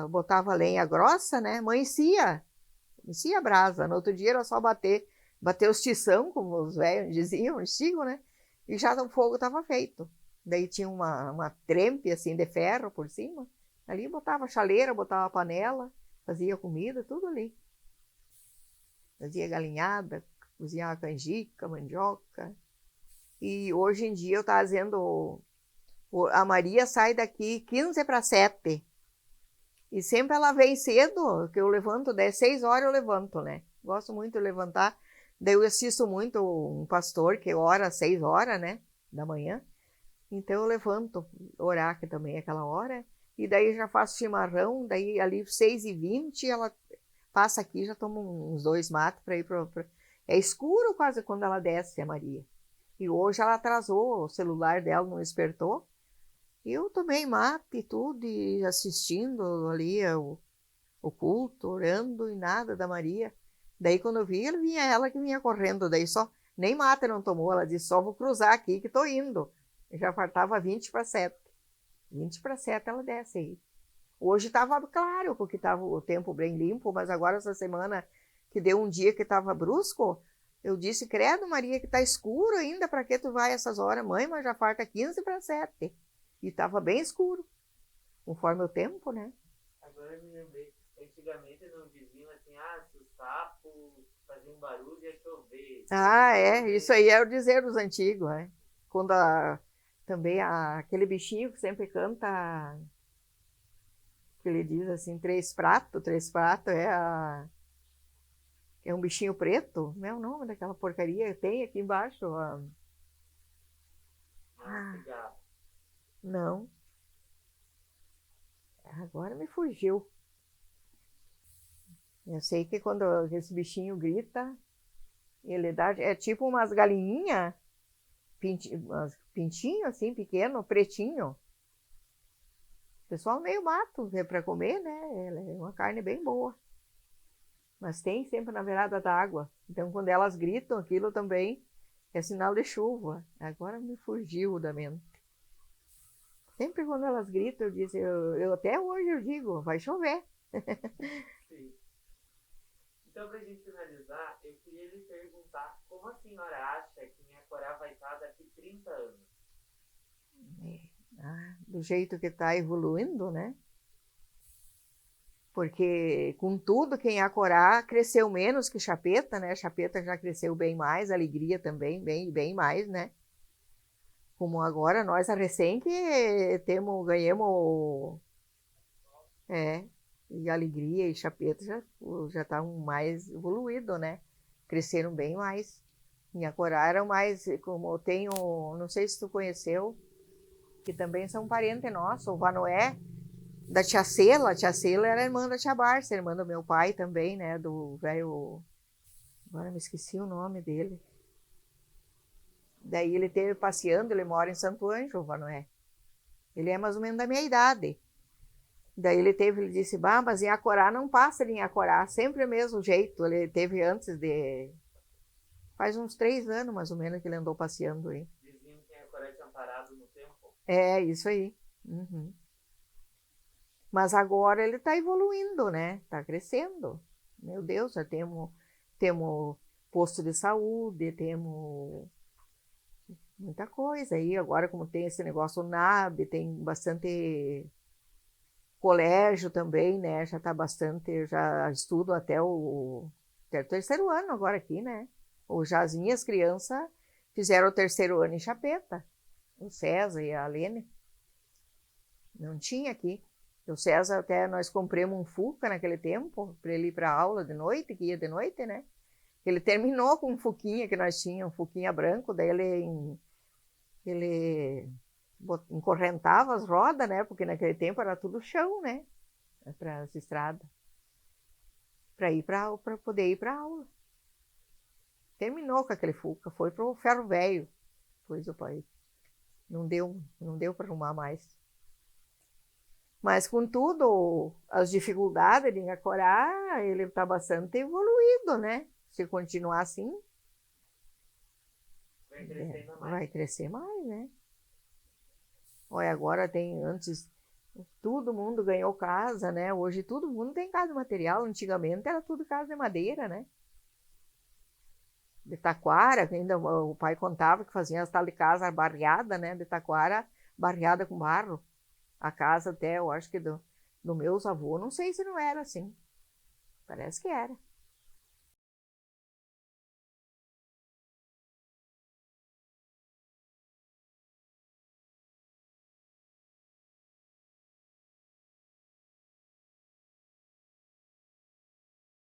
botava lenha grossa, né? Amanhecia a brasa. No outro dia era só bater os tição, como os velhos diziam, antigo, né? E já o fogo estava feito. Daí tinha uma trempe, assim, de ferro por cima. Ali botava chaleira, botava panela, fazia comida, tudo ali. Fazia galinhada, cozinhava canjica, mandioca. E hoje em dia eu estava dizendo, a Maria sai daqui 15 para 7. E sempre ela vem cedo, que eu levanto, 6 horas eu levanto, né? Gosto muito de levantar. Daí eu assisto muito um pastor que ora às 6 horas, né? Da manhã. Então eu levanto, orar que também é aquela hora. E daí já faço chimarrão, daí ali 6h20 ela passa aqui, já toma uns 2 mates para ir É escuro quase quando ela desce, a Maria. E hoje ela atrasou, o celular dela não despertou. Eu tomei mate e tudo, e assistindo ali o culto, orando e nada da Maria. Daí quando eu vi, ela que vinha correndo, daí nem mate não tomou, ela disse, só vou cruzar aqui que tô indo. Já faltava 20 para 7. 20 para 7 ela desce aí. Hoje estava claro, porque estava o tempo bem limpo, mas agora essa semana que deu um dia que estava brusco, eu disse, credo, Maria, que tá escuro ainda, para que tu vai essas horas? Mãe, mas já falta 15 para 7. E estava bem escuro, conforme o tempo, né? Agora eu me lembrei, antigamente não diziam assim, se o sapo fazia um barulho ia chover. Isso aí é o dizer dos antigos, né? Quando também aquele bichinho que sempre canta, que ele diz assim, 3 pratos é um bichinho preto, não é o nome daquela porcaria, tem aqui embaixo. cigarro. Não. Agora me fugiu. Eu sei que quando esse bichinho grita, ele dá, é tipo umas galinhinhas, pintinho assim, pequeno, pretinho. O pessoal meio mato para comer, né? Ela é uma carne bem boa. Mas tem sempre na beirada da água. Então, quando elas gritam, aquilo também é sinal de chuva. Agora me fugiu da mente. Sempre quando elas gritam, eu até hoje eu digo, vai chover. Sim. Então, para a gente finalizar, eu queria lhe perguntar como a senhora acha que Inhacorá vai estar daqui 30 anos? Do jeito que está evoluindo, né? Porque com tudo que Inhacorá cresceu menos que Chapeta, né? Chapeta já cresceu bem mais, Alegria também, bem mais, né? Como agora nós, a recém que ganhamos, e Alegria e Chapeta já estão mais evoluídos, né? Cresceram bem mais. Inhacorá era mais, como tem não sei se tu conheceu, que também são parentes nossos, o Vanoé, da tia Cela. A tia Cela era irmã da tia Barça, irmã do meu pai também, né? Do velho. Agora me esqueci o nome dele. Daí ele teve passeando, ele mora em Santo Ângelo, o Vanoé. Ele é mais ou menos da minha idade. Daí ele disse, bah, mas Inhacorá não passa de Inhacorá, sempre o mesmo jeito. Ele teve antes de. Faz uns 3 anos, mais ou menos, que ele andou passeando aí. Diziam que Inhacorá tinha parado no tempo. É, isso aí. Uhum. Mas agora ele está evoluindo, né? Está crescendo. Meu Deus, já temos posto de saúde, temos muita coisa aí. Agora, como tem esse negócio NAB, tem bastante colégio também, né? Já está bastante, já estudo até o 3º ano agora aqui, né? Ou já as minhas crianças fizeram o 3º ano em Chapeta. O César e a Lene. Não tinha aqui. O César, até nós compramos um Fuca naquele tempo, para ele ir para a aula de noite, que ia de noite, né? Ele terminou com um Fuquinha que nós tínhamos, um Fuquinha branco, daí ele encorrentava as rodas, né? Porque naquele tempo era tudo chão, né? Para as estradas. Para poder ir para a aula. Terminou com aquele Fuca, foi para o ferro velho, pois o pai. Não deu para arrumar mais. Mas, contudo, as dificuldades de Inhacorá, ele está bastante evoluído, né? Se continuar assim, vai crescer ainda mais. Vai crescer mais, né? Olha, agora antes, todo mundo ganhou casa, né? Hoje todo mundo tem casa de material. Antigamente era tudo casa de madeira, né? De taquara, ainda o pai contava que fazia as tal de casa barreada, né? De taquara, barreada com barro. A casa até, eu acho que do meus avôs, não sei se não era assim. Parece que era.